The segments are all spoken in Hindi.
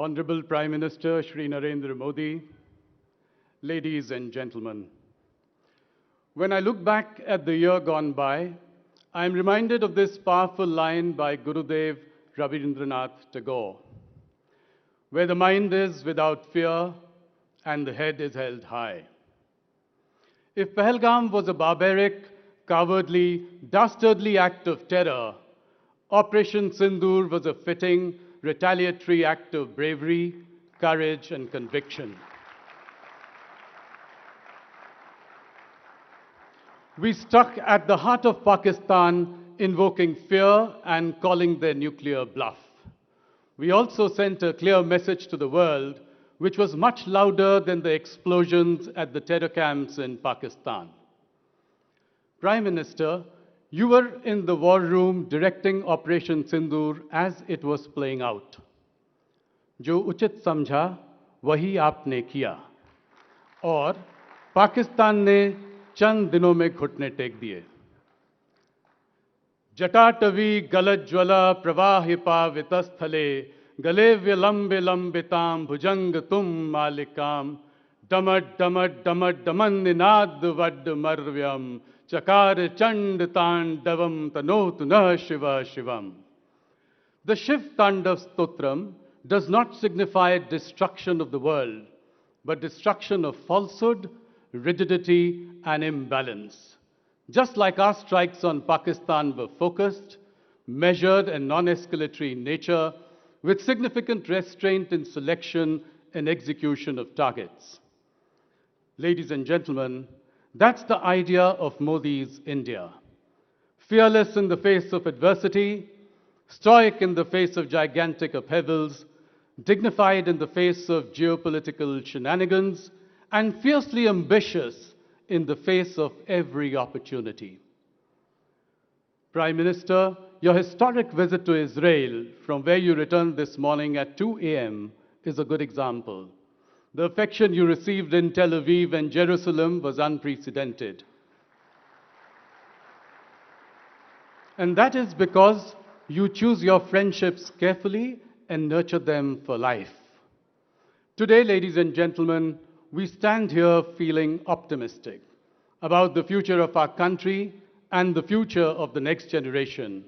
Honorable Prime Minister Shri Narendra Modi, ladies and gentlemen, when I look back at the year gone by, I am reminded of this powerful line by Gurudev Rabindranath Tagore, where the mind is without fear and the head is held high. If Pahalgam was a barbaric, cowardly, dastardly act of terror, Operation Sindoor was a fitting, retaliatory act of bravery, courage, and conviction. We struck at the heart of Pakistan, invoking fear and calling their nuclear bluff. We also sent a clear message to the world, which was much louder than the explosions at the terror camps in Pakistan. Prime Minister, you were in the war room directing Operation Sindoor as it was playing out. जो उचित समझा वही आपने किया और पाकिस्तान ने चंद दिनों में घुटने टेक दिए. जटाटवी गलज्ज्वला प्रवाहिपा वितस्थले गले विलंबितां भुजंग तुम मालिकाम डमट डमट डमट डमन निनाद वड मर्व्यम चकार चंड तांडवम तनोतु नः Shiv Shivam. The Shiv Tandav Stotram does not signify destruction of the world, but destruction of falsehood, rigidity, and imbalance. Just like our strikes on Pakistan were focused, measured, and non-escalatory in nature, with significant restraint in selection and execution of targets. Ladies and gentlemen, that's the idea of Modi's India. Fearless in the face of adversity, stoic in the face of gigantic upheavals, dignified in the face of geopolitical shenanigans, and fiercely ambitious in the face of every opportunity. Prime Minister, your historic visit to Israel, from where you returned this morning at 2 a.m., is a good example. The affection you received in Tel Aviv and Jerusalem was unprecedented. And that is because you choose your friendships carefully and nurture them for life. Today, ladies and gentlemen, we stand here feeling optimistic about the future of our country and the future of the next generation,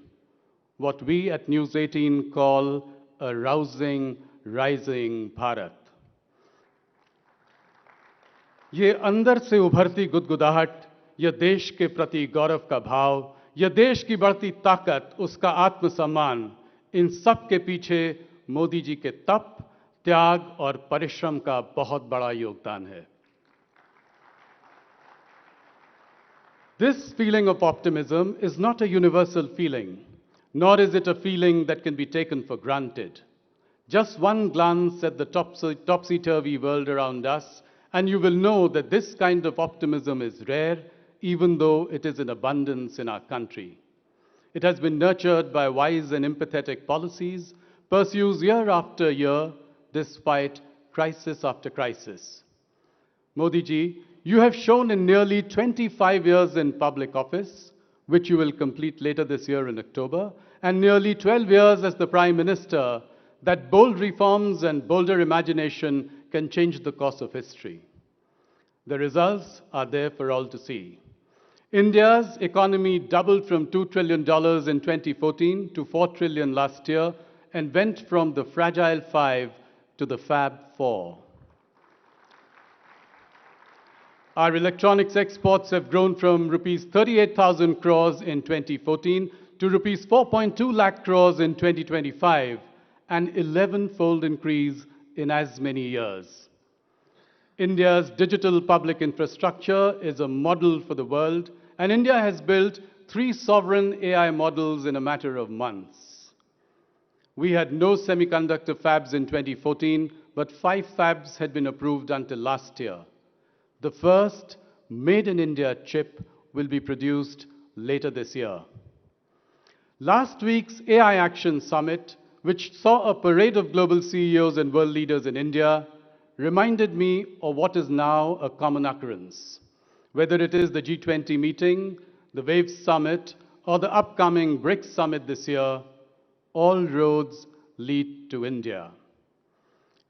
what we at News 18 call a rousing, rising Bharat. ये अंदर से उभरती गुदगुदाहट, यह देश के प्रति गौरव का भाव, यह देश की बढ़ती ताकत, उसका आत्मसम्मान, इन सब के पीछे मोदी जी के तप, त्याग और परिश्रम का बहुत बड़ा योगदान है. This feeling of optimism is not a universal feeling, nor is it a feeling that can be taken for granted. Just one glance at the topsy-turvy world around us, and you will know that this kind of optimism is rare, even though it is in abundance in our country. It has been nurtured by wise and empathetic policies, pursues year after year, despite crisis after crisis. Modi ji, you have shown in nearly 25 years in public office, which you will complete later this year in October, and nearly 12 years as the Prime Minister, that bold reforms and bolder imagination can change the course of history. The results are there for all to see. India's economy doubled from $2 trillion in 2014 to $4 trillion last year and went from the fragile 5 to the Fab 4. Our electronics exports have grown from rupees 38,000 crores in 2014 to rupees 4.2 lakh crores in 2025, an 11-fold increase in as many years. India's digital public infrastructure is a model for the world, and India has built 3 sovereign AI models in a matter of months. We had no semiconductor fabs in 2014, but 5 fabs had been approved until last year. The first Made in India chip will be produced later this year. Last week's AI Action Summit, which saw a parade of global CEOs and world leaders in India, reminded me of what is now a common occurrence. Whether it is the G20 meeting, the WAVE Summit, or the upcoming BRICS Summit this year, all roads lead to India.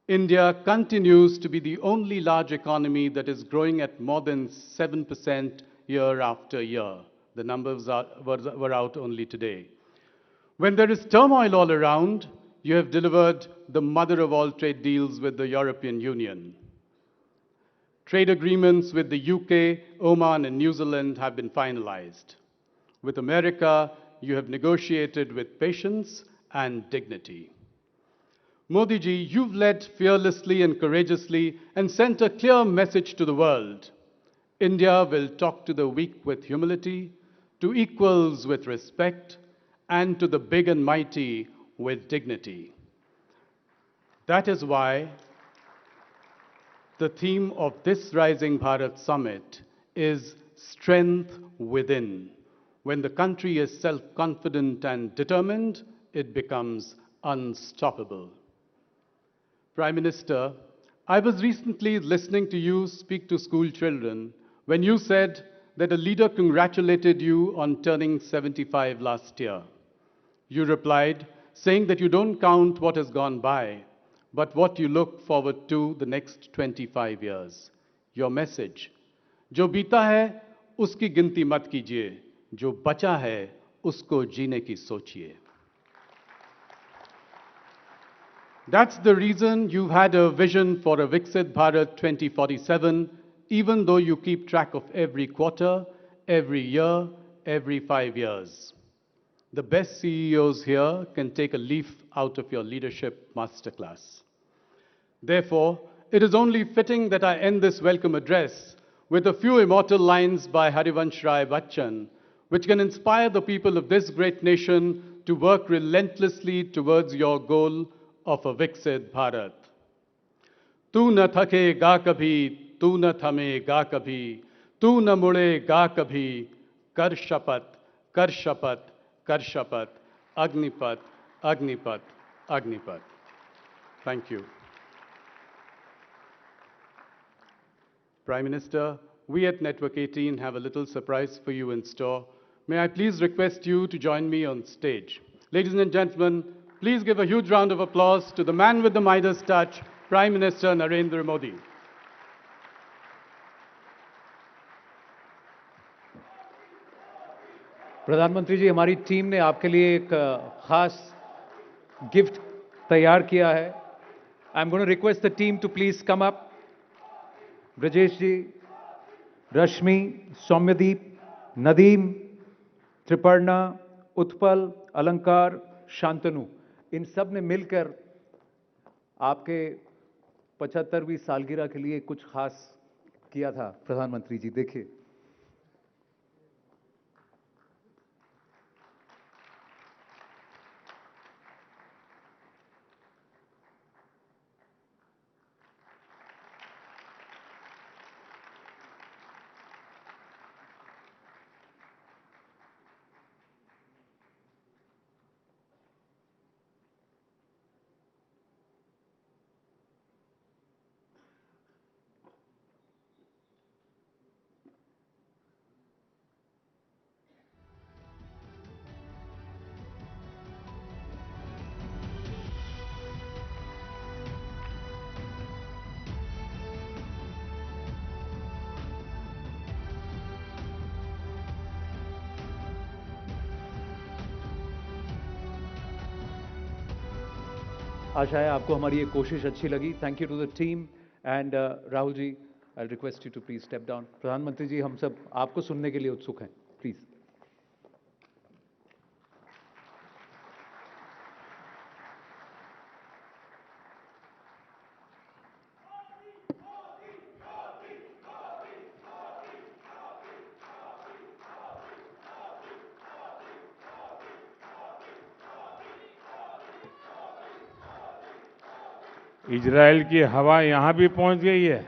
India continues to be the only large economy that is growing at more than 7% year after year. The numbers were out only today. When there is turmoil all around, you have delivered the mother of all trade deals with the European Union. Trade agreements with the UK, Oman, and New Zealand have been finalized. With America, you have negotiated with patience and dignity. Modi ji, you've led fearlessly and courageously and sent a clear message to the world. India will talk to the weak with humility, to equals with respect, and to the big and mighty with dignity. That is why the theme of this Rising Bharat Summit is Strength Within. When the country is self-confident and determined, it becomes unstoppable. Prime Minister, I was recently listening to you speak to school children when you said that a leader congratulated you on turning 75 last year. You replied, saying that you don't count what has gone by, but what you look forward to the next 25 years. Your message, जो बीता है, उसकी गिनती मत कीजिए, जो बचा है, उसको जीने की सोचिए. That's the reason you've had a vision for a Viksit Bharat 2047, even though you keep track of every quarter, every year, every 5 years. The best CEOs here can take a leaf out of your leadership masterclass. Therefore, it is only fitting that I end this welcome address with a few immortal lines by Harivansh Rai Bachchan, which can inspire the people of this great nation to work relentlessly towards your goal of a Viksit Bharat. तू न थकेगा कभी, तू न थमेगा कभी, तू न मुड़ेगा कभी, कर शपथ, कर शपथ, कर शपथ, Agnipat, Agnipat, Agnipat. Thank you. Prime Minister, we at Network 18 have a little surprise for you in store. May I please request you to join me on stage. Ladies and gentlemen, please give a huge round of applause to the man with the Midas touch, Prime Minister Narendra Modi. प्रधानमंत्री जी, हमारी टीम ने आपके लिए एक खास गिफ्ट तैयार किया है. I am going to request the team to please come up. Brajesh ji, Rashmi, Soumyadeep, Nadeem, Triparna, Utpal, Alankar, Shantanu, इन सब ने मिलकर आपके 75वीं सालगिरह के लिए कुछ खास किया था. प्रधानमंत्री जी, देखिए. आशा है आपको हमारी ये कोशिश अच्छी लगी. Thank you to the team and Rahul ji, I request you to please step down. प्रधानमंत्री जी, हम सब आपको सुनने के लिए उत्सुक हैं. प्लीज. इजराइल की हवा यहां भी पहुंच गई है.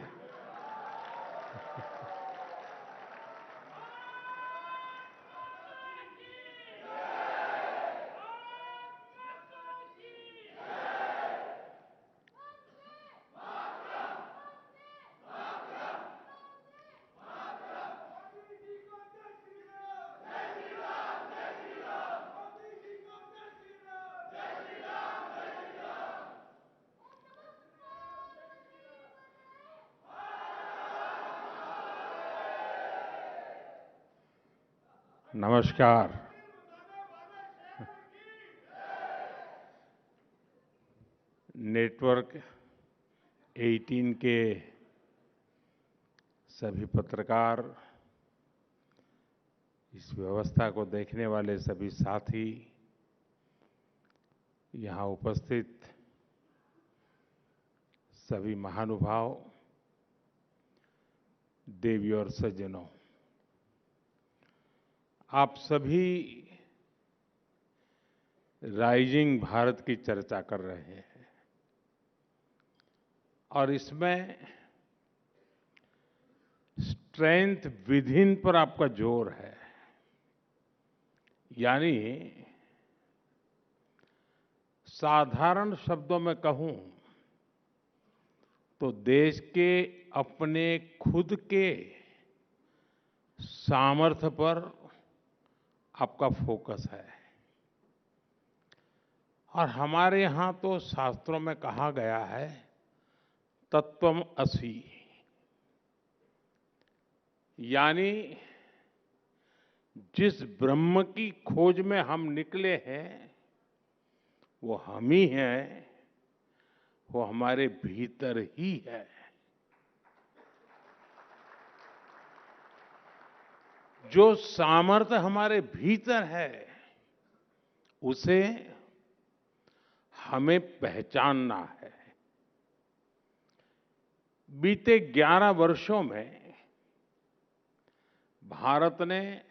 नमस्कार। नेटवर्क 18 के सभी पत्रकार, इस व्यवस्था को देखने वाले सभी साथी, यहाँ उपस्थित सभी महानुभाव, देवी और सज्जनों, आप सभी राइजिंग भारत की चर्चा कर रहे हैं और इसमें स्ट्रेंथ विद इन पर आपका जोर है। यानी साधारण शब्दों में कहूं तो देश के अपने खुद के सामर्थ्य पर आपका फोकस है। और हमारे यहां तो शास्त्रों में कहा गया है, तत्वम असि, यानी जिस ब्रह्म की खोज में हम निकले हैं वो हम ही हैं, वो हमारे भीतर ही है। जो सामर्थ्य हमारे भीतर है उसे हमें पहचानना है। बीते 11 वर्षों में भारत ने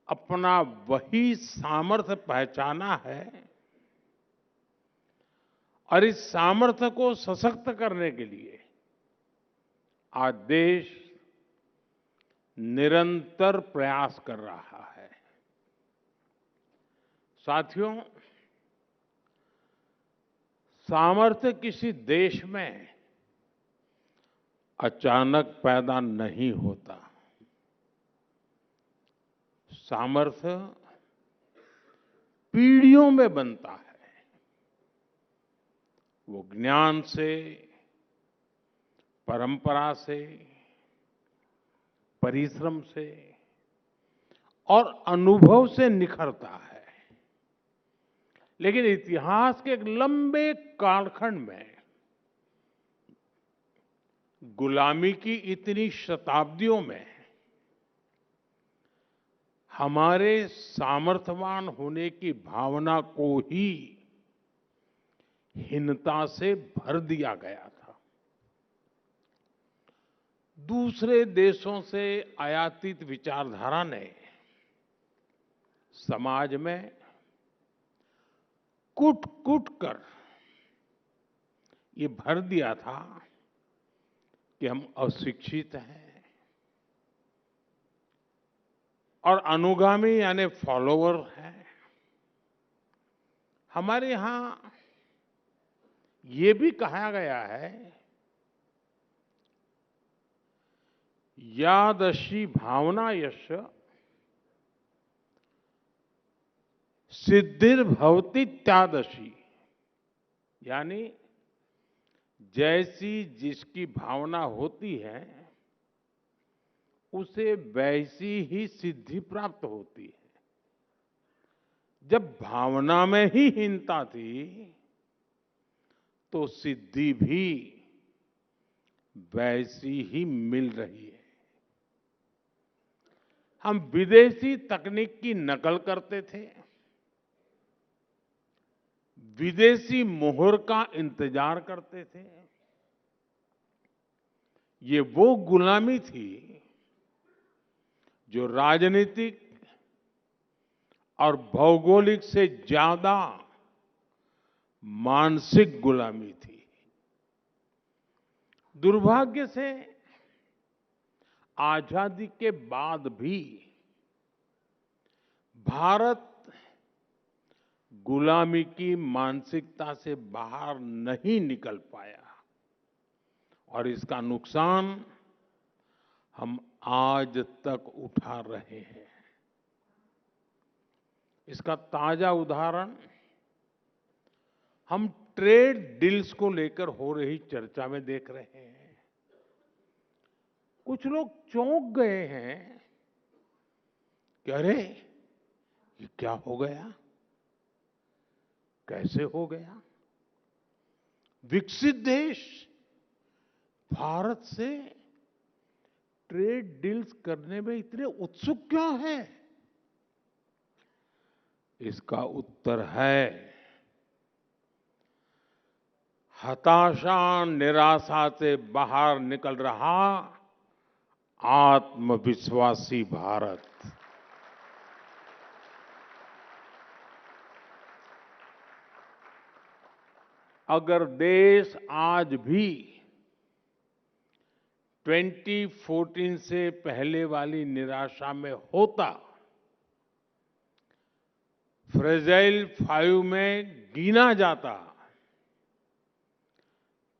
अपना वही सामर्थ्य पहचाना है और इस सामर्थ्य को सशक्त करने के लिए आज देश निरंतर प्रयास कर रहा है। साथियों, सामर्थ्य किसी देश में अचानक पैदा नहीं होता। सामर्थ्य पीढ़ियों में बनता है। वो ज्ञान से, परंपरा से, परिश्रम से और अनुभव से निखरता है। लेकिन इतिहास के एक लंबे कालखंड में गुलामी की इतनी शताब्दियों में हमारे सामर्थ्यवान होने की भावना को ही हीनता से भर दिया गया था। दूसरे देशों से आयातित विचारधारा ने समाज में कूट-कूट कर ये भर दिया था कि हम अशिक्षित हैं और अनुगामी यानी फॉलोवर हैं। हमारे यहां ये भी कहा गया है, यादशी भावना यश सिद्धिर्भवति त्यादशी, यानी जैसी जिसकी भावना होती है उसे वैसी ही सिद्धि प्राप्त होती है। जब भावना में ही हीनता थी तो सिद्धि भी वैसी ही मिल रही है। हम विदेशी तकनीक की नकल करते थे, विदेशी मोहर का इंतजार करते थे। ये वो गुलामी थी जो राजनीतिक और भौगोलिक से ज्यादा मानसिक गुलामी थी। दुर्भाग्य से आजादी के बाद भी भारत गुलामी की मानसिकता से बाहर नहीं निकल पाया और इसका नुकसान हम आज तक उठा रहे हैं। इसका ताजा उदाहरण हम ट्रेड डील्स को लेकर हो रही चर्चा में देख रहे हैं। कुछ लोग चौंक गए हैं कि अरे ये क्या हो गया, कैसे हो गया। विकसित देश भारत से ट्रेड डील्स करने में इतने उत्सुक क्यों हैं? इसका उत्तर है हताशा निराशा से बाहर निकल रहा आत्मविश्वासी भारत। अगर देश आज भी 2014 से पहले वाली निराशा में होता, फ्रेजाइल 5 में गिना जाता,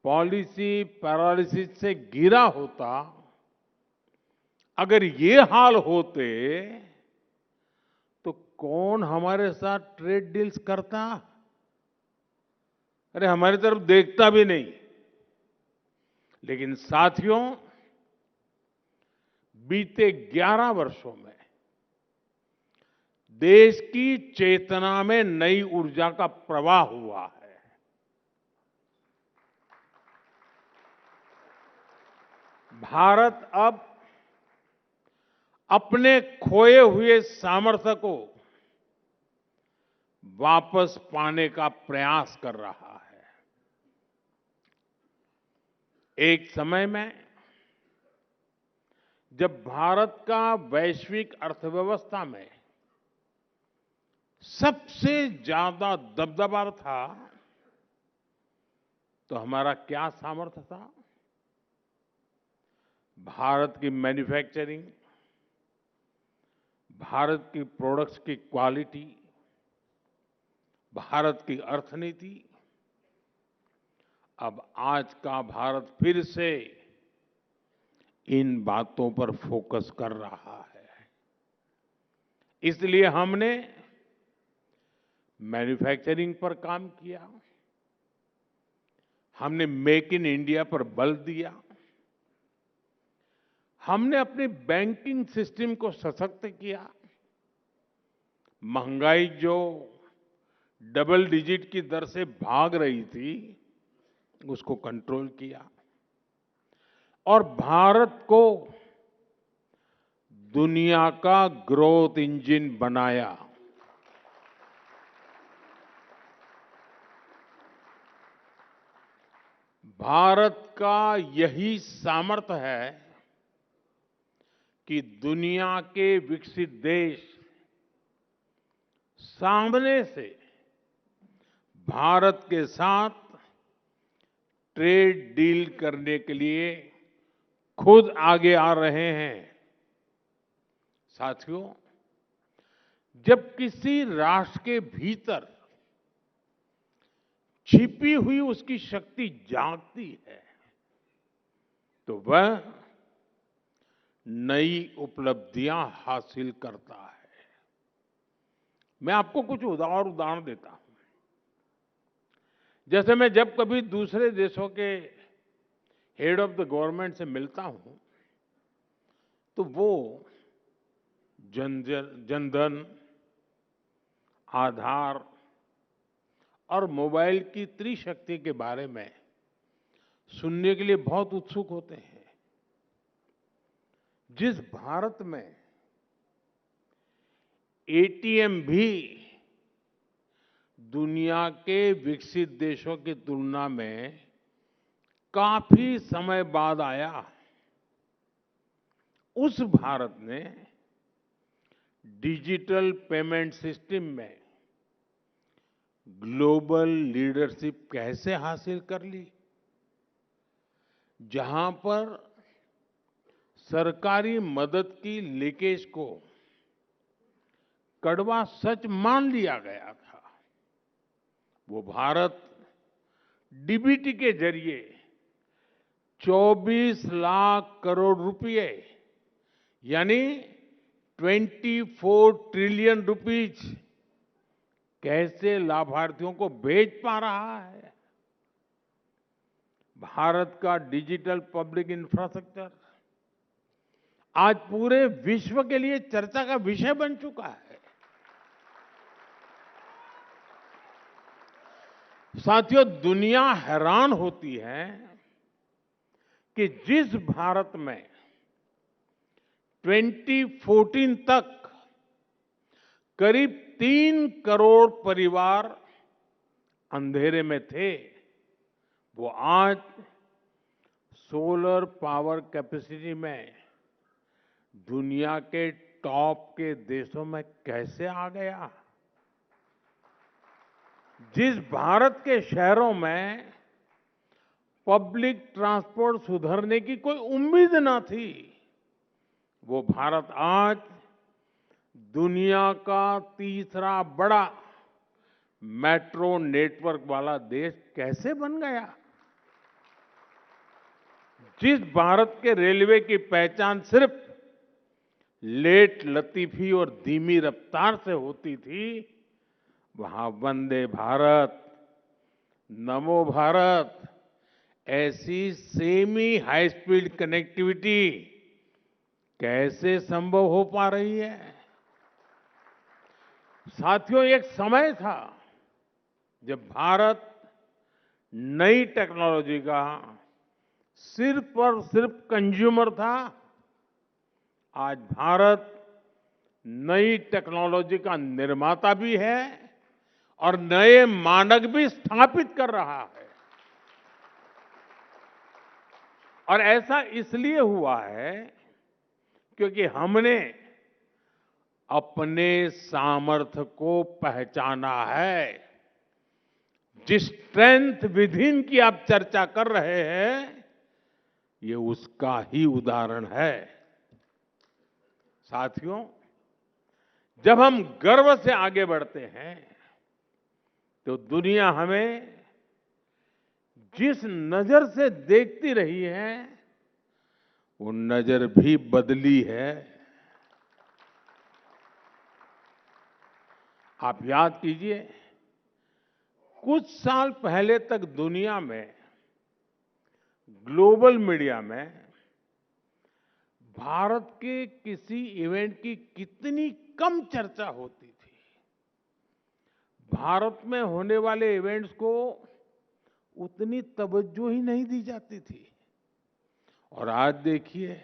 पॉलिसी पैरालिसिस से गिरा होता, अगर ये हाल होते तो कौन हमारे साथ ट्रेड डील्स करता? अरे हमारी तरफ देखता भी नहीं। लेकिन साथियों, बीते 11 वर्षों में देश की चेतना में नई ऊर्जा का प्रवाह हुआ है। भारत अब अपने खोए हुए सामर्थ्य को वापस पाने का प्रयास कर रहा है। एक समय में जब भारत का वैश्विक अर्थव्यवस्था में सबसे ज्यादा दबदबा था, तो हमारा क्या सामर्थ्य था? भारत की मैन्युफैक्चरिंग, भारत की प्रोडक्ट्स की क्वालिटी, भारत की अर्थनीति। अब आज का भारत फिर से इन बातों पर फोकस कर रहा है। इसलिए हमने मैन्युफैक्चरिंग पर काम किया, हमने मेक इन इंडिया पर बल दिया, हमने अपने बैंकिंग सिस्टम को सशक्त किया, महंगाई जो डबल डिजिट की दर से भाग रही थी उसको कंट्रोल किया और भारत को दुनिया का ग्रोथ इंजन बनाया। भारत का यही सामर्थ्य है कि दुनिया के विकसित देश सामने से भारत के साथ ट्रेड डील करने के लिए खुद आगे आ रहे हैं। साथियों, जब किसी राष्ट्र के भीतर छिपी हुई उसकी शक्ति जागती है तो वह नई उपलब्धियां हासिल करता है। मैं आपको कुछ और उदाहरण देता हूं। जैसे मैं जब कभी दूसरे देशों के हेड ऑफ द गवर्नमेंट से मिलता हूं तो वो जनधन, आधार और मोबाइल की त्रिशक्ति के बारे में सुनने के लिए बहुत उत्सुक होते हैं। जिस भारत में एटीएम भी दुनिया के विकसित देशों की तुलना में काफी समय बाद आया, उस भारत ने डिजिटल पेमेंट सिस्टम में ग्लोबल लीडरशिप कैसे हासिल कर ली? जहां पर सरकारी मदद की लीकेज को कड़वा सच मान लिया गया था, वो भारत डीबीटी के जरिए 24 लाख करोड़ रुपए यानी 24 ट्रिलियन रुपीज कैसे लाभार्थियों को भेज पा रहा है? भारत का डिजिटल पब्लिक इंफ्रास्ट्रक्चर आज पूरे विश्व के लिए चर्चा का विषय बन चुका है। साथियों, दुनिया हैरान होती है कि जिस भारत में 2014 तक करीब 3 करोड़ परिवार अंधेरे में थे, वो आज सोलर पावर कैपेसिटी में दुनिया के टॉप के देशों में कैसे आ गया। जिस भारत के शहरों में पब्लिक ट्रांसपोर्ट सुधरने की कोई उम्मीद न थी, वो भारत आज दुनिया का तीसरा बड़ा मेट्रो नेटवर्क वाला देश कैसे बन गया। जिस भारत के रेलवे की पहचान सिर्फ लेट लतीफी और धीमी रफ्तार से होती थी, वहां वंदे भारत, नमो भारत ऐसी सेमी हाई स्पीड कनेक्टिविटी कैसे संभव हो पा रही है। साथियों, एक समय था जब भारत नई टेक्नोलॉजी का सिर्फ और सिर्फ कंज्यूमर था। आज भारत नई टेक्नोलॉजी का निर्माता भी है और नए मानक भी स्थापित कर रहा है। और ऐसा इसलिए हुआ है क्योंकि हमने अपने सामर्थ्य को पहचाना है। जिस स्ट्रेंथ विद इन की आप चर्चा कर रहे हैं, ये उसका ही उदाहरण है। साथियों, जब हम गर्व से आगे बढ़ते हैं तो दुनिया हमें जिस नजर से देखती रही है, वो नजर भी बदली है। आप याद कीजिए, कुछ साल पहले तक दुनिया में ग्लोबल मीडिया में भारत के किसी इवेंट की कितनी कम चर्चा होती थी। भारत में होने वाले इवेंट्स को उतनी तवज्जो ही नहीं दी जाती थी। और आज देखिए,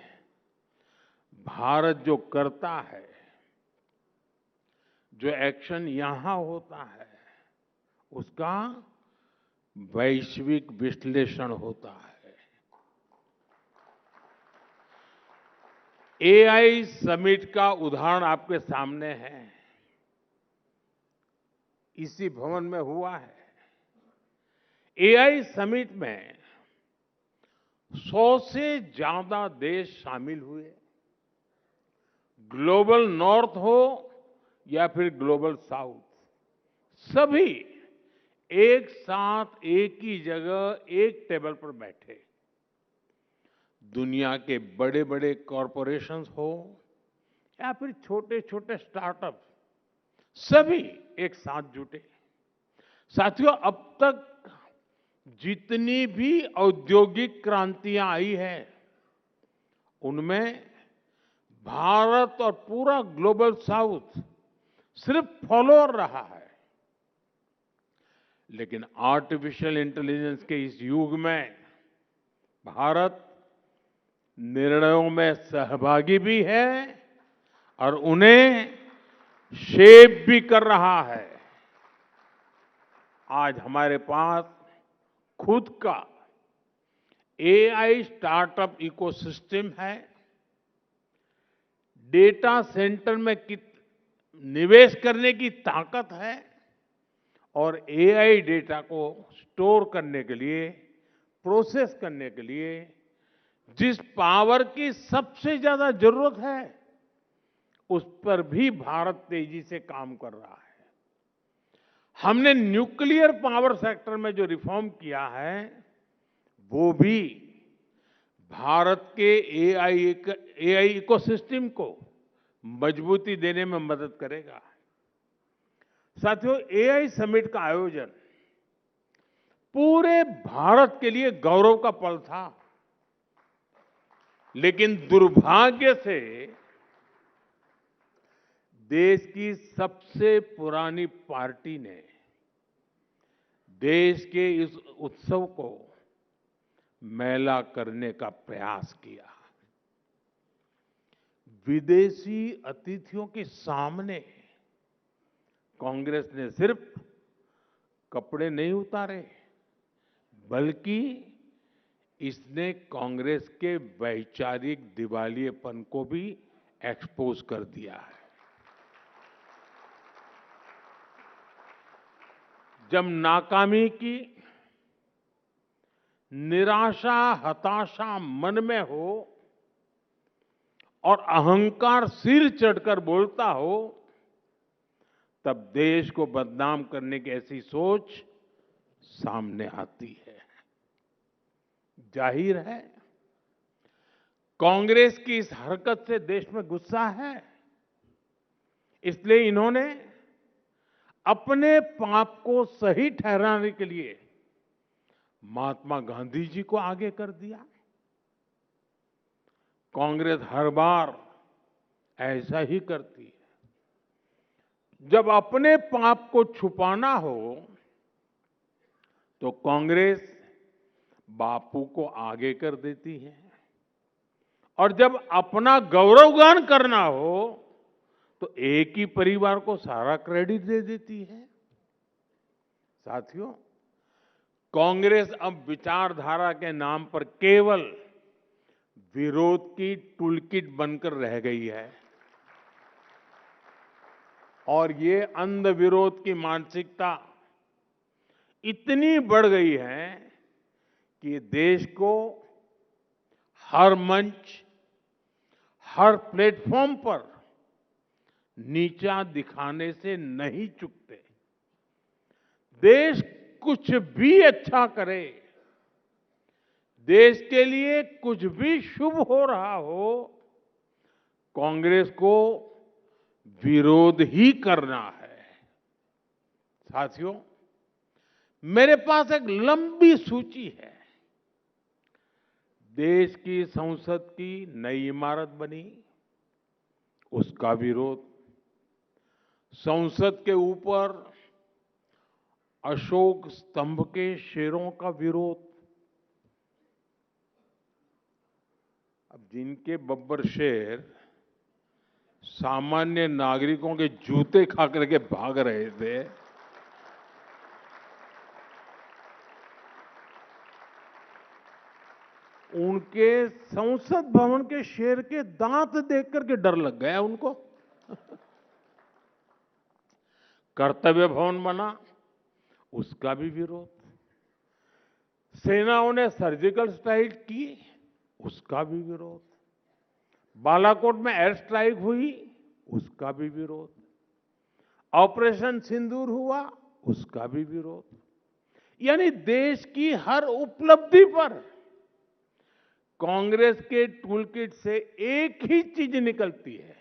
भारत जो करता है, जो एक्शन यहां होता है, उसका वैश्विक विश्लेषण होता है। एआई समिट का उदाहरण आपके सामने है। इसी भवन में हुआ है। एआई समिट में 100 से ज्यादा देश शामिल हुए। ग्लोबल नॉर्थ हो या फिर ग्लोबल साउथ, सभी एक साथ एक ही जगह एक टेबल पर बैठे। दुनिया के बड़े बड़े कॉरपोरेशंस हो या फिर छोटे छोटे स्टार्टअप, सभी एक साथ जुटे। साथियों, अब तक जितनी भी औद्योगिक क्रांतियां आई है, उनमें भारत और पूरा ग्लोबल साउथ सिर्फ फॉलोअर रहा है। लेकिन आर्टिफिशियल इंटेलिजेंस के इस युग में भारत निर्णयों में सहभागी भी है और उन्हें शेप भी कर रहा है। आज हमारे पास खुद का एआई स्टार्टअप इकोसिस्टम है। डेटा सेंटर में निवेश करने की ताकत है और एआई डेटा को स्टोर करने के लिए, प्रोसेस करने के लिए जिस पावर की सबसे ज्यादा जरूरत है, उस पर भी भारत तेजी से काम कर रहा है। हमने न्यूक्लियर पावर सेक्टर में जो रिफॉर्म किया है, वो भी भारत के एआई इकोसिस्टम को मजबूती देने में मदद करेगा। साथियों, एआई समिट का आयोजन पूरे भारत के लिए गौरव का पल था। लेकिन दुर्भाग्य से देश की सबसे पुरानी पार्टी ने देश के इस उत्सव को मैला करने का प्रयास किया। विदेशी अतिथियों के सामने कांग्रेस ने सिर्फ कपड़े नहीं उतारे, बल्कि इसने कांग्रेस के वैचारिक दिवालियेपन को भी एक्सपोज कर दिया है। जब नाकामी की निराशा, हताशा मन में हो और अहंकार सिर चढ़कर बोलता हो, तब देश को बदनाम करने की ऐसी सोच सामने आती है। जाहिर है, कांग्रेस की इस हरकत से देश में गुस्सा है। इसलिए इन्होंने अपने पाप को सही ठहराने के लिए महात्मा गांधी जी को आगे कर दिया। कांग्रेस हर बार ऐसा ही करती है। जब अपने पाप को छुपाना हो तो कांग्रेस बापू को आगे कर देती है, और जब अपना गौरवगान करना हो तो एक ही परिवार को सारा क्रेडिट दे देती है। साथियों, कांग्रेस अब विचारधारा के नाम पर केवल विरोध की टूलकिट बनकर रह गई है, और ये अंध विरोध की मानसिकता इतनी बढ़ गई है कि देश को हर मंच, हर प्लेटफॉर्म पर नीचा दिखाने से नहीं चूकते। देश कुछ भी अच्छा करे, देश के लिए कुछ भी शुभ हो रहा हो, कांग्रेस को विरोध ही करना है। साथियों, मेरे पास एक लंबी सूची है। देश की संसद की नई इमारत बनी, उसका विरोध। संसद के ऊपर अशोक स्तंभ के शेरों का विरोध। अब जिनके बब्बर शेर सामान्य नागरिकों के जूते खा करके भाग रहे थे, उनके संसद भवन के शेर के दांत देख करके डर लग गया उनको। कर्तव्य भवन बना, उसका भी विरोध। सेनाओं ने सर्जिकल स्ट्राइक की, उसका भी विरोध। बालाकोट में एयर स्ट्राइक हुई, उसका भी विरोध। ऑपरेशन सिंदूर हुआ, उसका भी विरोध। यानी देश की हर उपलब्धि पर कांग्रेस के टूलकिट से एक ही चीज निकलती है,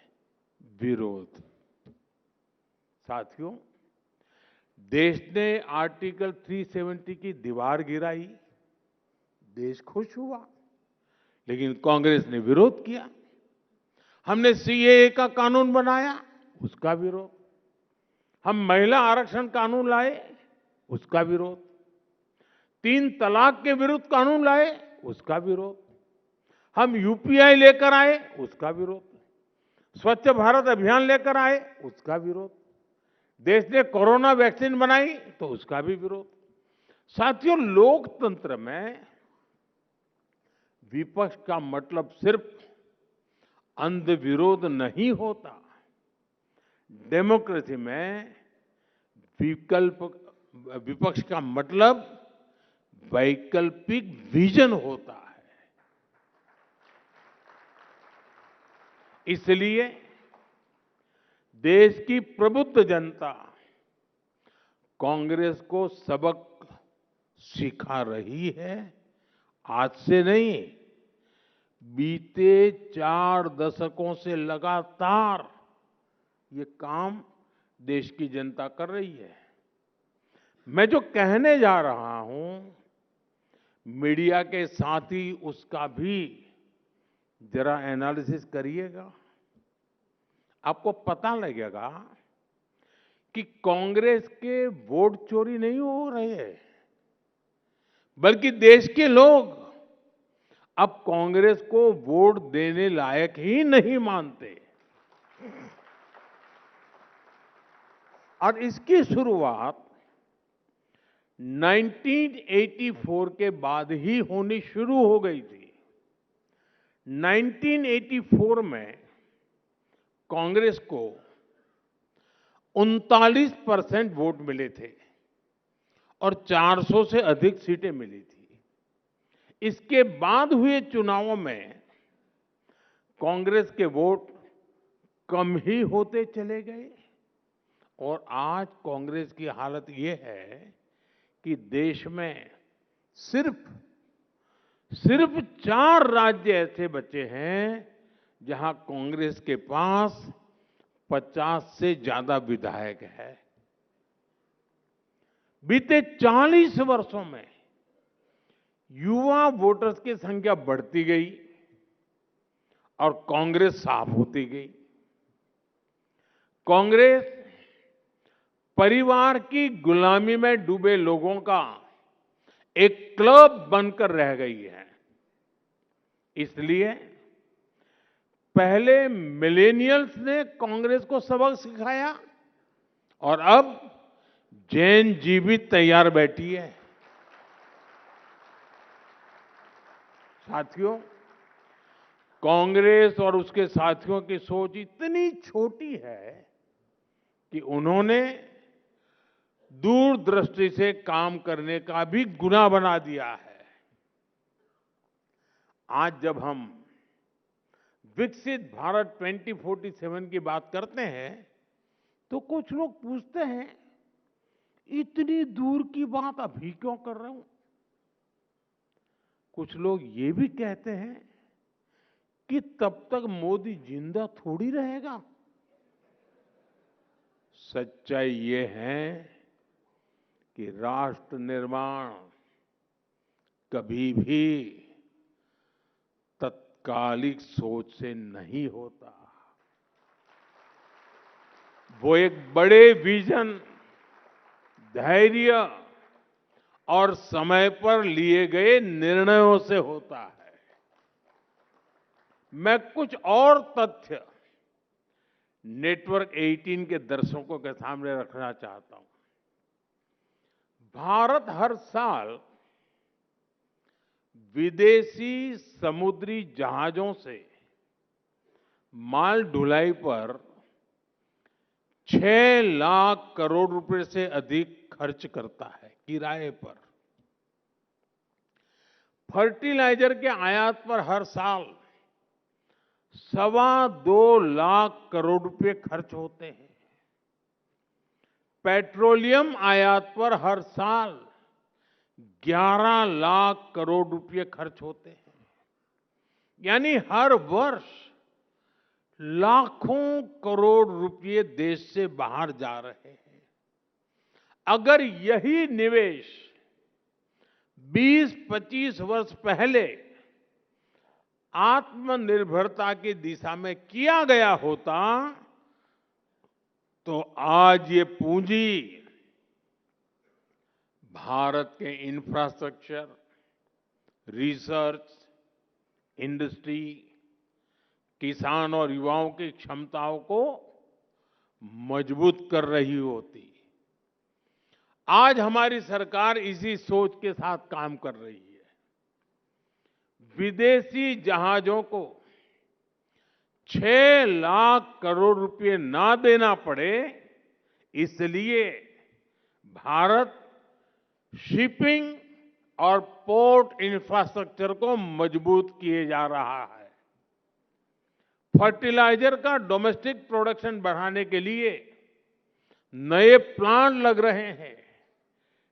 विरोध। साथियों, देश ने आर्टिकल 370 की दीवार गिराई, देश खुश हुआ, लेकिन कांग्रेस ने विरोध किया। हमने सीएए का कानून बनाया, उसका विरोध। हम महिला आरक्षण कानून लाए, उसका विरोध। 3 तलाक के विरुद्ध कानून लाए, उसका विरोध। हम यूपीआई लेकर आए, उसका विरोध। स्वच्छ भारत अभियान लेकर आए, उसका विरोध। देश ने कोरोना वैक्सीन बनाई, तो उसका भी विरोध। साथियों, लोकतंत्र में विपक्ष का मतलब सिर्फ अंध विरोध नहीं होता। डेमोक्रेसी में विपक्ष का मतलब वैकल्पिक विजन होता है। इसलिए देश की प्रबुद्ध जनता कांग्रेस को सबक सिखा रही है। आज से नहीं, बीते 4 दशकों से लगातार ये काम देश की जनता कर रही है। मैं जो कहने जा रहा हूं, मीडिया के साथ ही उसका भी जरा एनालिसिस करिएगा, आपको पता लगेगा कि कांग्रेस के वोट चोरी नहीं हो रहे हैं, बल्कि देश के लोग अब कांग्रेस को वोट देने लायक ही नहीं मानते। और इसकी शुरुआत 1984 के बाद ही होनी शुरू हो गई थी। 1984 में कांग्रेस को 39% वोट मिले थे और 400 से अधिक सीटें मिली थी। इसके बाद हुए चुनावों में कांग्रेस के वोट कम ही होते चले गए और आज कांग्रेस की हालत ये है कि देश में सिर्फ 4 राज्य ऐसे बचे हैं जहां कांग्रेस के पास 50 से ज्यादा विधायक है। बीते 40 वर्षों में युवा वोटर्स की संख्या बढ़ती गई और कांग्रेस साफ होती गई। कांग्रेस परिवार की गुलामी में डूबे लोगों का एक क्लब बनकर रह गई है। इसलिए पहले मिलेनियल्स ने कांग्रेस को सबक सिखाया और अब जेन जी भी तैयार बैठी है। साथियों, कांग्रेस और उसके साथियों की सोच इतनी छोटी है कि उन्होंने दूरदृष्टि से काम करने का भी गुनाह बना दिया है। आज जब हम विकसित भारत 2047 की बात करते हैं तो कुछ लोग पूछते हैं, इतनी दूर की बात अभी क्यों कर रहे हो? कुछ लोग ये भी कहते हैं कि तब तक मोदी जिंदा थोड़ी रहेगा। सच्चाई ये है कि राष्ट्र निर्माण कभी भी तत्कालिक सोच से नहीं होता। वो एक बड़े विजन, धैर्य और समय पर लिए गए निर्णयों से होता है। मैं कुछ और तथ्य नेटवर्क 18 के दर्शकों के सामने रखना चाहता हूं। भारत हर साल विदेशी समुद्री जहाजों से माल ढुलाई पर 6 लाख करोड़ रुपए से अधिक खर्च करता है किराए पर। फर्टिलाइजर के आयात पर हर साल 2.25 लाख करोड़ रुपए खर्च होते हैं। पेट्रोलियम आयात पर हर साल 11 लाख करोड़ रुपए खर्च होते हैं। यानी हर वर्ष लाखों करोड़ रुपए देश से बाहर जा रहे हैं। अगर यही निवेश 20-25 वर्ष पहले आत्मनिर्भरता की दिशा में किया गया होता तो आज ये पूंजी भारत के इंफ्रास्ट्रक्चर, रिसर्च, इंडस्ट्री, किसान और युवाओं की क्षमताओं को मजबूत कर रही होती। आज हमारी सरकार इसी सोच के साथ काम कर रही है। विदेशी जहाजों को 6 लाख करोड़ रुपए ना देना पड़े, इसलिए भारत शिपिंग और पोर्ट इंफ्रास्ट्रक्चर को मजबूत किए जा रहा है। फर्टिलाइजर का डोमेस्टिक प्रोडक्शन बढ़ाने के लिए नए प्लांट लग रहे हैं।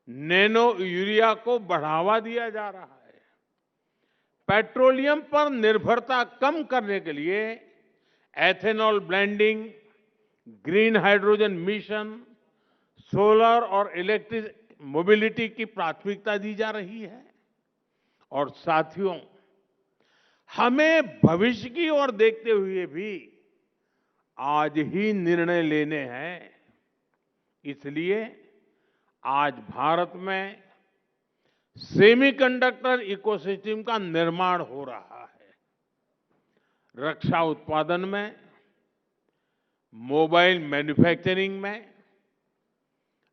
नैनो यूरिया को बढ़ावा दिया जा रहा है। पेट्रोलियम पर निर्भरता कम करने के लिए ethanol blending, green hydrogen mission, solar और इलेक्ट्रिक मोबिलिटी की प्राथमिकता दी जा रही है। और साथियों, हमें भविष्य की ओर देखते हुए भी आज ही निर्णय लेने हैं। इसलिए आज भारत में सेमीकंडक्टर इकोसिस्टम का निर्माण हो रहा है। रक्षा उत्पादन में, मोबाइल मैन्युफैक्चरिंग में,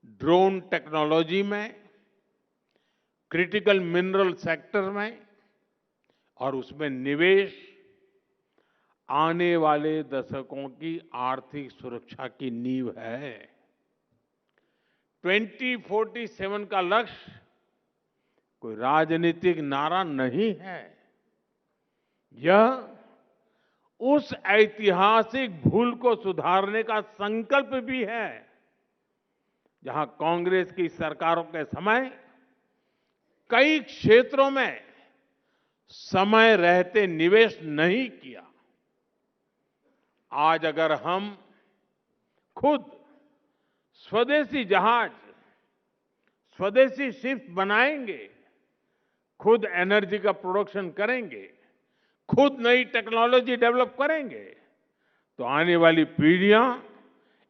ड्रोन टेक्नोलॉजी में, क्रिटिकल मिनरल सेक्टर में और उसमें निवेश आने वाले दशकों की आर्थिक सुरक्षा की नींव है। 2047 का लक्ष्य कोई राजनीतिक नारा नहीं है। यह उस ऐतिहासिक भूल को सुधारने का संकल्प भी है जहां कांग्रेस की सरकारों के समय कई क्षेत्रों में समय रहते निवेश नहीं किया। आज अगर हम खुद स्वदेशी जहाज, स्वदेशी शिप बनाएंगे, खुद एनर्जी का प्रोडक्शन करेंगे, खुद नई टेक्नोलॉजी डेवलप करेंगे, तो आने वाली पीढ़ियां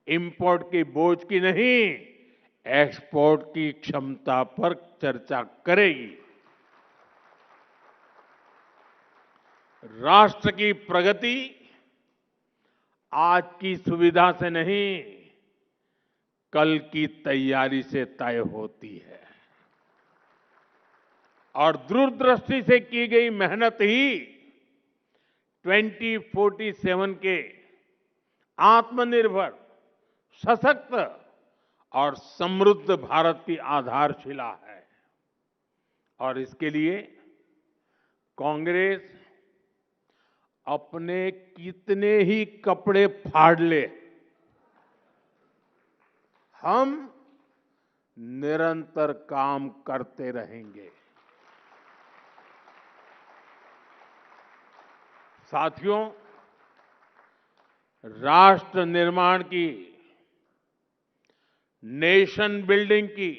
इंपोर्ट की बोझ की नहीं, एक्सपोर्ट की क्षमता पर चर्चा करेगी। राष्ट्र की प्रगति आज की सुविधा से नहीं, कल की तैयारी से तय होती है। और दूरदृष्टि से की गई मेहनत ही 2047 के आत्मनिर्भर, सशक्त और समृद्ध भारत की आधारशिला है। और इसके लिए कांग्रेस अपने कितने ही कपड़े फाड़ ले, हम निरंतर काम करते रहेंगे। साथियों, राष्ट्र निर्माण की, नेशन बिल्डिंग की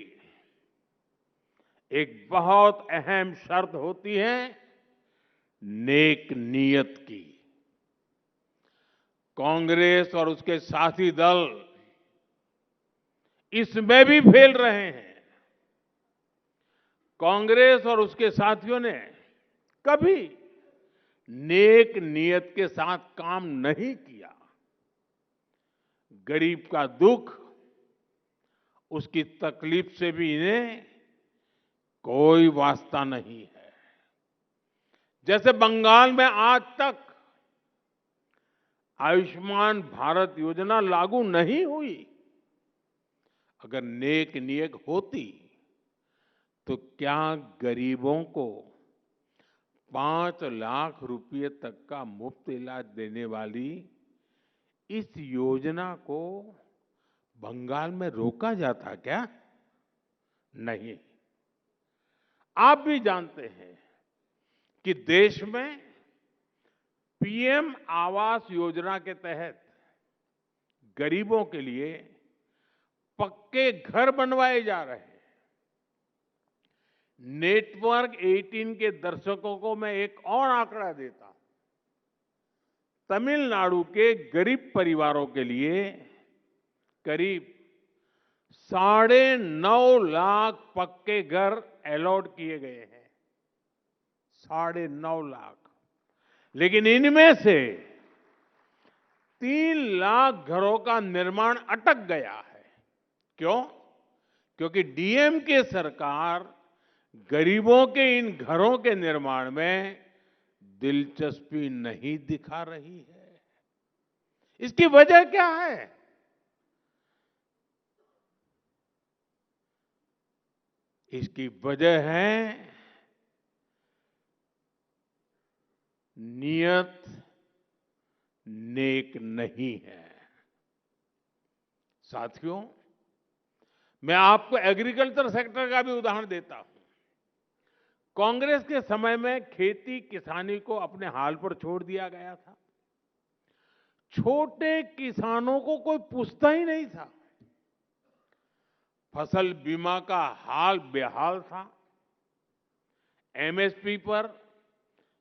एक बहुत अहम शर्त होती है नेक नीयत की। कांग्रेस और उसके साथी दल इसमें भी फेल रहे हैं। कांग्रेस और उसके साथियों ने कभी नेक नीयत के साथ काम नहीं किया। गरीब का दुख, उसकी तकलीफ से भी इन्हें कोई वास्ता नहीं है। जैसे बंगाल में आज तक आयुष्मान भारत योजना लागू नहीं हुई। अगर नेक नीयत होती तो क्या गरीबों को 5 लाख रुपए तक का मुफ्त इलाज देने वाली इस योजना को बंगाल में रोका जाता क्या? नहीं। आप भी जानते हैं कि देश में पीएम आवास योजना के तहत गरीबों के लिए पक्के घर बनवाए जा रहे हैं। नेटवर्क 18 के दर्शकों को मैं एक और आंकड़ा देता हूं। तमिलनाडु के गरीब परिवारों के लिए करीब 9.5 लाख पक्के घर अलॉट किए गए हैं। 9.5 लाख। लेकिन इनमें से 3 लाख घरों का निर्माण अटक गया है। क्यों? क्योंकि डीएमके सरकार गरीबों के इन घरों के निर्माण में दिलचस्पी नहीं दिखा रही है। इसकी वजह क्या है? इसकी वजह है नियत नेक नहीं है। साथियों, मैं आपको एग्रीकल्चर सेक्टर का भी उदाहरण देता हूं। कांग्रेस के समय में खेती किसानी को अपने हाल पर छोड़ दिया गया था। छोटे किसानों को कोई पूछता ही नहीं था। फसल बीमा का हाल बेहाल था। एमएसपी पर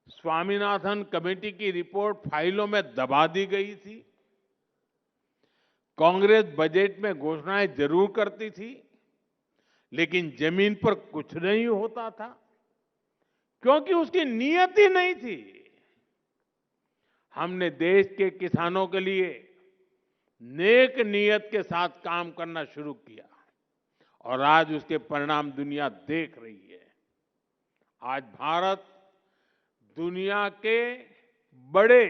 स्वामीनाथन कमेटी की रिपोर्ट फाइलों में दबा दी गई थी। कांग्रेस बजट में घोषणाएं जरूर करती थी, लेकिन जमीन पर कुछ नहीं होता था, क्योंकि उसकी नीयत ही नहीं थी। हमने देश के किसानों के लिए नेक नीयत के साथ काम करना शुरू किया और आज उसके परिणाम दुनिया देख रही है। आज भारत दुनिया के बड़े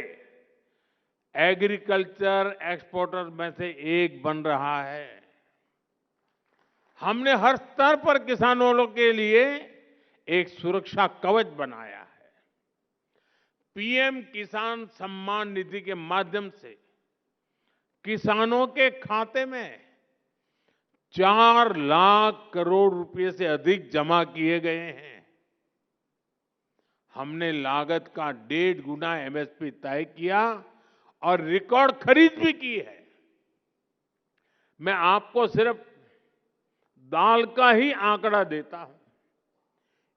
एग्रीकल्चर एक्सपोर्टर में से एक बन रहा है। हमने हर स्तर पर किसानों के लिए एक सुरक्षा कवच बनाया है। पीएम किसान सम्मान निधि के माध्यम से किसानों के खाते में 4 लाख करोड़ रुपए से अधिक जमा किए गए हैं। हमने लागत का 1.5 गुना एमएसपी तय किया और रिकॉर्ड खरीद भी की है। मैं आपको सिर्फ दाल का ही आंकड़ा देता हूं।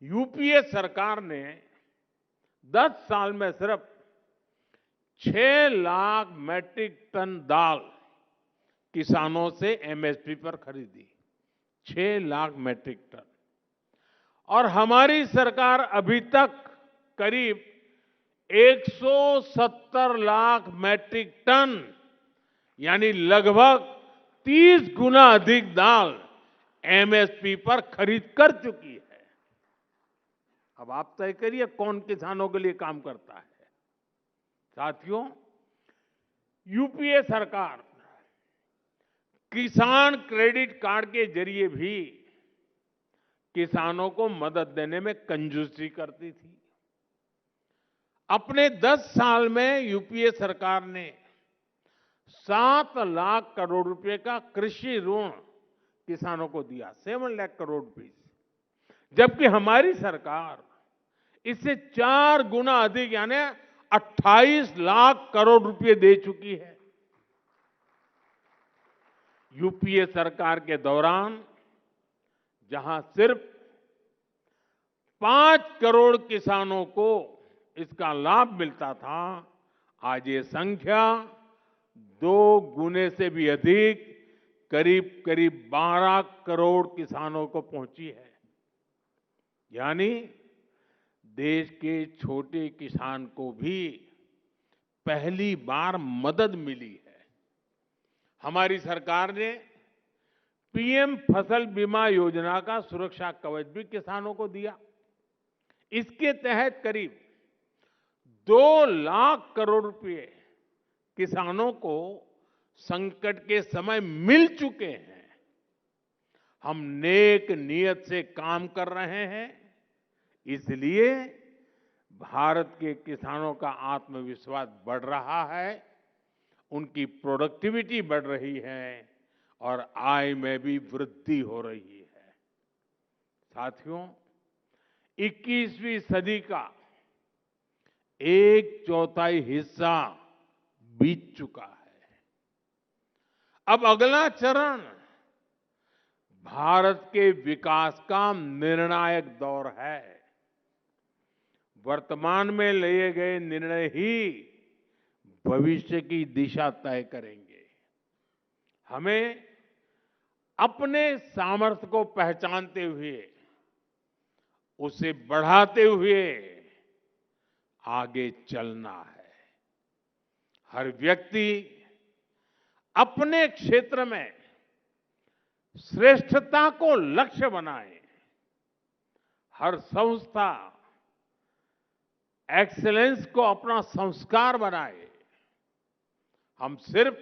यूपीए सरकार ने 10 साल में सिर्फ 6 लाख मैट्रिक टन दाल किसानों से एमएसपी पर खरीदी। 6 लाख मैट्रिक टन। और हमारी सरकार अभी तक करीब 170 लाख मैट्रिक टन यानी लगभग 30 गुना अधिक दाल एमएसपी पर खरीद कर चुकी है। अब आप तय करिए कौन किसानों के लिए काम करता है। साथियों, यूपीए सरकार किसान क्रेडिट कार्ड के जरिए भी किसानों को मदद देने में कंजूसी करती थी। अपने 10 साल में यूपीए सरकार ने 7 लाख करोड़ रुपए का कृषि ऋण किसानों को दिया, 7 लाख करोड़ रुपए, जबकि हमारी सरकार इससे 4 गुना अधिक यानी 28 लाख करोड़ रुपए दे चुकी है। यूपीए सरकार के दौरान जहां सिर्फ 5 करोड़ किसानों को इसका लाभ मिलता था, आज ये संख्या 2 गुने से भी अधिक करीब करीब 12 करोड़ किसानों को पहुंची है। यानी देश के छोटे किसान को भी पहली बार मदद मिली है। हमारी सरकार ने पीएम फसल बीमा योजना का सुरक्षा कवच भी किसानों को दिया। इसके तहत करीब 2 लाख करोड़ रुपए किसानों को संकट के समय मिल चुके हैं। हम नेक नियत से काम कर रहे हैं, इसलिए भारत के किसानों का आत्मविश्वास बढ़ रहा है, उनकी प्रोडक्टिविटी बढ़ रही है और आय में भी वृद्धि हो रही है। साथियों, 21वीं सदी का 1/4 हिस्सा बीत चुका है। अब अगला चरण भारत के विकास का निर्णायक दौर है। वर्तमान में लिए गए निर्णय ही भविष्य की दिशा तय करेंगे। हमें अपने सामर्थ्य को पहचानते हुए, उसे बढ़ाते हुए आगे चलना है। हर व्यक्ति अपने क्षेत्र में श्रेष्ठता को लक्ष्य बनाए। हर संस्था एक्सीलेंस को अपना संस्कार बनाए। हम सिर्फ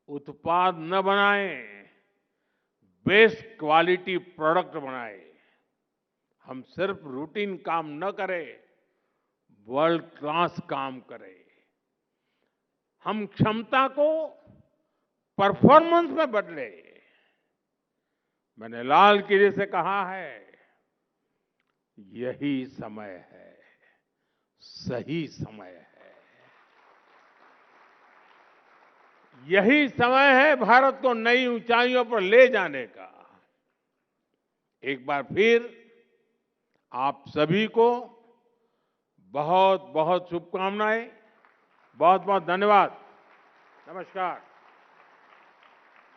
उत्पाद न बनाएं, बेस्ट क्वालिटी प्रोडक्ट बनाएं। हम सिर्फ रूटीन काम न करें, वर्ल्ड क्लास काम करें। हम क्षमता को परफॉर्मेंस में बदले। मैंने लाल किले से कहा है, यही समय है, सही समय है। यही समय है भारत को नई ऊंचाइयों पर ले जाने का। एक बार फिर आप सभी को बहुत बहुत शुभकामनाएं, बहुत बहुत धन्यवाद। नमस्कार।